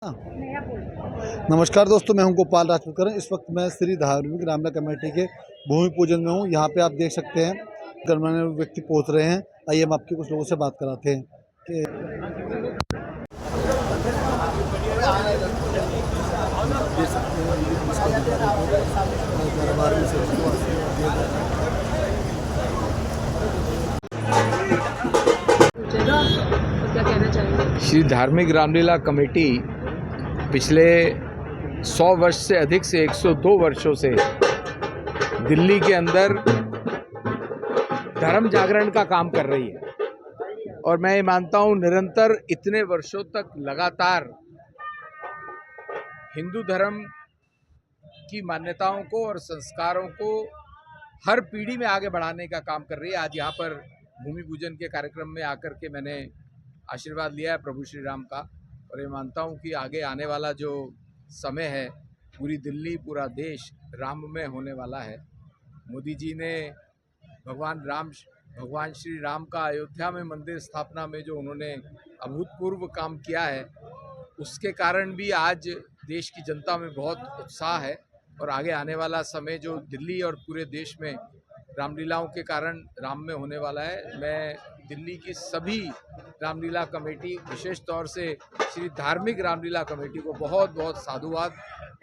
नमस्कार दोस्तों, मैं हूं गोपाल राजपूत। इस वक्त मैं श्री धार्मिक रामलीला कमेटी के भूमि पूजन में हूं। यहां पे आप देख सकते हैं गणमान्य व्यक्ति पहुंच रहे हैं। आइए हम आपके कुछ लोगों से बात कराते हैं कि क्या कहना चाहेंगे? श्री धार्मिक रामलीला कमेटी पिछले 100 वर्ष से अधिक से 102 वर्षों से दिल्ली के अंदर धर्म जागरण का काम कर रही है और मैं ये मानता हूँ निरंतर इतने वर्षों तक लगातार हिंदू धर्म की मान्यताओं को और संस्कारों को हर पीढ़ी में आगे बढ़ाने का काम कर रही है। आज यहाँ पर भूमि पूजन के कार्यक्रम में आकर के मैंने आशीर्वाद लिया है प्रभु श्री राम का और ये मानता हूँ कि आगे आने वाला जो समय है पूरी दिल्ली पूरा देश राममय होने वाला है। मोदी जी ने भगवान श्री राम का अयोध्या में मंदिर स्थापना में जो उन्होंने अभूतपूर्व काम किया है उसके कारण भी आज देश की जनता में बहुत उत्साह है और आगे आने वाला समय जो दिल्ली और पूरे देश में रामलीलाओं के कारण राम में होने वाला है। मैं दिल्ली की सभी रामलीला कमेटी विशेष तौर से श्री धार्मिक रामलीला कमेटी को बहुत बहुत साधुवाद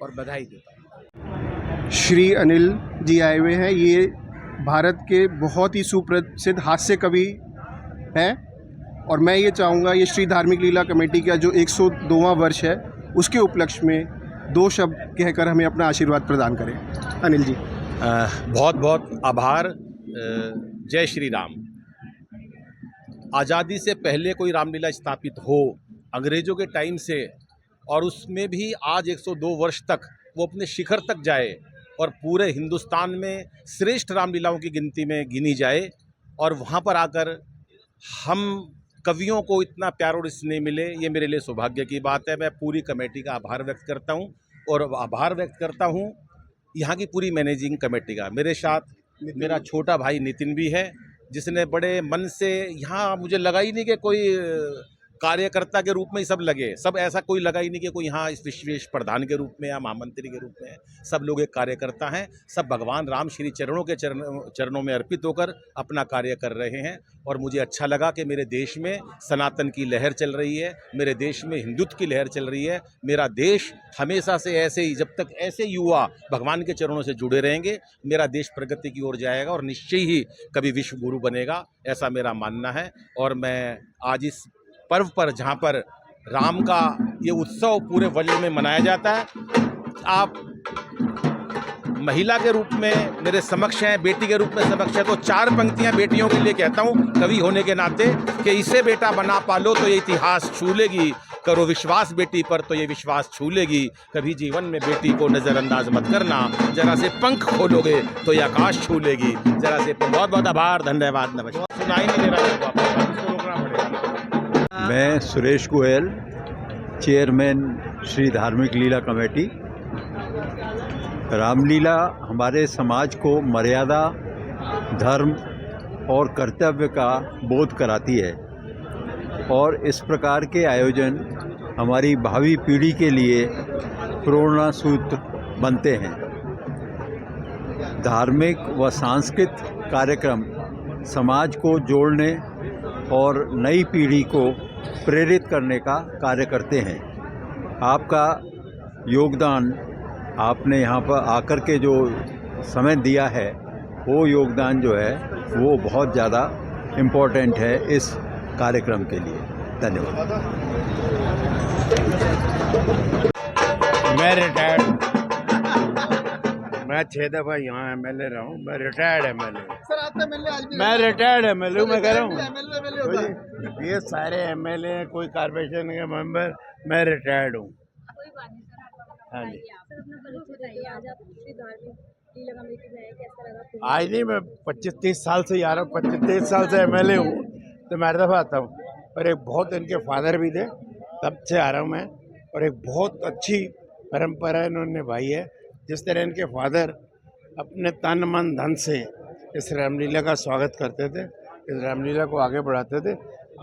और बधाई देता हूँ। श्री अनिल जी आए हुए हैं। ये भारत के बहुत ही सुप्रसिद्ध हास्य कवि हैं और मैं ये चाहूँगा ये श्री धार्मिक लीला कमेटी का जो 102वां वर्ष है उसके उपलक्ष्य में 2 शब्द कहकर हमें अपना आशीर्वाद प्रदान करें। अनिल जी। बहुत बहुत आभार। जय श्री राम। आज़ादी से पहले कोई रामलीला स्थापित हो अंग्रेज़ों के टाइम से और उसमें भी आज 102 वर्ष तक वो अपने शिखर तक जाए और पूरे हिंदुस्तान में श्रेष्ठ रामलीलाओं की गिनती में गिनी जाए और वहाँ पर आकर हम कवियों को इतना प्यार और स्नेह मिले, ये मेरे लिए सौभाग्य की बात है। मैं पूरी कमेटी का आभार व्यक्त करता हूँ और आभार व्यक्त करता हूँ यहाँ की पूरी मैनेजिंग कमेटी का। मेरे साथ मेरा छोटा भाई नितिन भी है जिसने बड़े मन से, यहाँ मुझे लगा ही नहीं कि कोई कार्यकर्ता के रूप में ही सब लगे, सब ऐसा कोई लगा ही नहीं कि कोई यहाँ इस विशेष प्रधान के रूप में या महामंत्री के रूप में है। सब लोग एक कार्यकर्ता हैं, सब भगवान राम श्री चरणों में अर्पित होकर अपना कार्य कर रहे हैं और मुझे अच्छा लगा कि मेरे देश में सनातन की लहर चल रही है, मेरे देश में हिंदुत्व की लहर चल रही है। मेरा देश हमेशा से ऐसे ही, जब तक ऐसे युवा भगवान के चरणों से जुड़े रहेंगे, मेरा देश प्रगति की ओर जाएगा और निश्चय ही कभी विश्व गुरु बनेगा, ऐसा मेरा मानना है। और मैं आज इस पर्व पर, जहाँ पर राम का ये उत्सव पूरे वर्ल्ड में मनाया जाता है, आप महिला के रूप में मेरे समक्ष हैं, बेटी के रूप में समक्ष है, तो 4 पंक्तियां बेटियों के लिए कहता हूँ कवि होने के नाते कि इसे बेटा बना पालो तो ये इतिहास छू लेगी, करो विश्वास बेटी पर तो ये विश्वास छू लेगी, कभी जीवन में बेटी को नज़रअंदाज मत करना, जरा से पंख खोलोगे तो ये आकाश छू लेगी, जरा से। बहुत बहुत आभार, धन्यवाद, नमस्कार। सुनाई नहीं दे रहा है, रोकना पड़ेगा। मैं सुरेश गोयल, चेयरमैन श्री धार्मिक लीला कमेटी। रामलीला हमारे समाज को मर्यादा, धर्म और कर्तव्य का बोध कराती है और इस प्रकार के आयोजन हमारी भावी पीढ़ी के लिए प्रेरणा सूत्र बनते हैं। धार्मिक व सांस्कृतिक कार्यक्रम समाज को जोड़ने और नई पीढ़ी को प्रेरित करने का कार्य करते हैं। आपका योगदान, आपने यहाँ पर आकर के जो समय दिया है, वो योगदान जो है वो बहुत ज़्यादा इम्पोर्टेंट है इस कार्यक्रम के लिए। धन्यवाद। मैं रिटायर्ड, मैं 6 दफ़ा यहाँ एमएलए रहा हूँ। मैं रिटायर्ड एमएलए। सर आप एमएलए आज भी मैं रिटायर्ड एमएलए हूँ। मैं कह रहा हूँ एमएलए होता है। ये सारे एमएलए, कोई कॉर्पोरेशन के मेंबर, मैं रिटायर्ड हूँ। हाँ जी। आज नहीं, मैं 25-30 साल से आ रहा हूँ, 25-30 साल से एमएलए हूँ, तो मैं हर दफ़ा आता हूँ। और एक बहुत, इनके फादर भी थे, तब से आ रहा हूँ मैं। और एक बहुत अच्छी परंपरा इन्होंने निभाई है। जिस तरह इनके फादर अपने तन मन धन से इस रामलीला का स्वागत करते थे, इस रामलीला को आगे बढ़ाते थे,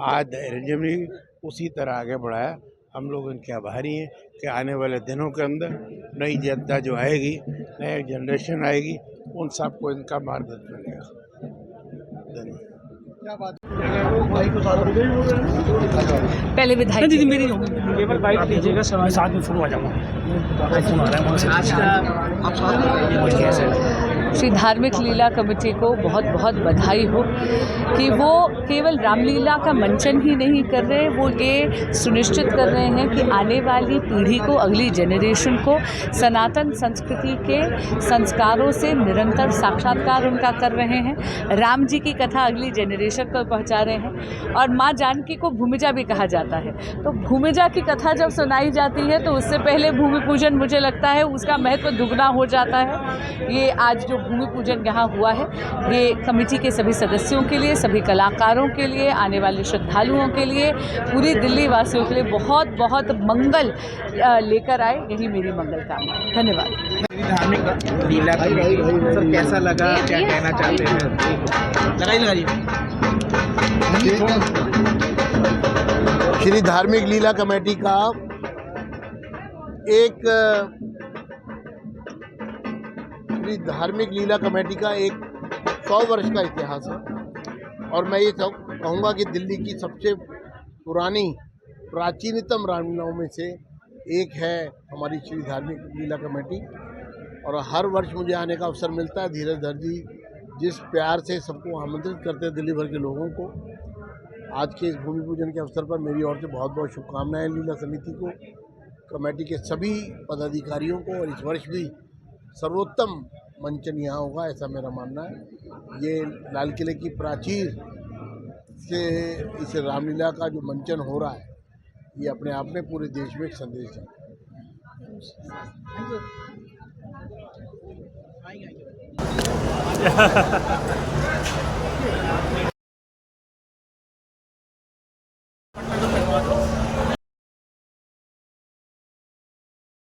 आज धैर्य जी ने उसी तरह आगे बढ़ाया। हम लोग इनके आभारी हैं कि आने वाले दिनों के अंदर नई जनता जो आएगी, नई जनरेशन आएगी, उन सबको इनका मार्गदर्शन मिलेगा। धन्यवाद। पहले विधायक जी मेरी केवल बाइक लीजिएगा, समय साथ में फोन आ जाऊंगा। फोन आ रहा है। श्री धार्मिक लीला कमेटी को बहुत बहुत बधाई हो कि वो केवल रामलीला का मंचन ही नहीं कर रहे, वो ये सुनिश्चित कर रहे हैं कि आने वाली पीढ़ी को, अगली जनरेशन को सनातन संस्कृति के संस्कारों से निरंतर साक्षात्कार उनका कर रहे हैं। राम जी की कथा अगली जनरेशन को पहुंचा रहे हैं। और माँ जानकी को भूमिजा भी कहा जाता है, तो भूमिजा की कथा जब सुनाई जाती है तो उससे पहले भूमि पूजन, मुझे लगता है उसका महत्व दुगना हो जाता है। ये आज जो भूमि पूजन यहाँ हुआ है, ये कमेटी के सभी सदस्यों के लिए, सभी कलाकारों के लिए, आने वाले श्रद्धालुओं के लिए, पूरी दिल्ली वासियों के लिए बहुत बहुत मंगल लेकर आए, यही मेरी मंगल कामना है। धन्यवाद। धार्मिक लीला सर कैसा लगा, क्या कहना चाहते हैं? लगाइए। श्री धार्मिक लीला कमेटी का श्री धार्मिक लीला कमेटी का 100 वर्ष का इतिहास है। और मैं ये कहूँगा कि दिल्ली की सबसे पुरानी प्राचीनतम रामलीलाओं में से एक है हमारी श्री धार्मिक लीला कमेटी। और हर वर्ष मुझे आने का अवसर मिलता है। धीरधर जी जिस प्यार से सबको आमंत्रित करते हैं, दिल्ली भर के लोगों को, आज के इस भूमि पूजन के अवसर पर मेरी ओर से बहुत बहुत शुभकामनाएं लीला समिति को, कमेटी के सभी पदाधिकारियों को। और इस वर्ष भी सर्वोत्तम मंचन यहाँ होगा, ऐसा मेरा मानना है। ये लाल किले की प्राचीर से इस रामलीला का जो मंचन हो रहा है, ये अपने आप में पूरे देश में एक संदेश है।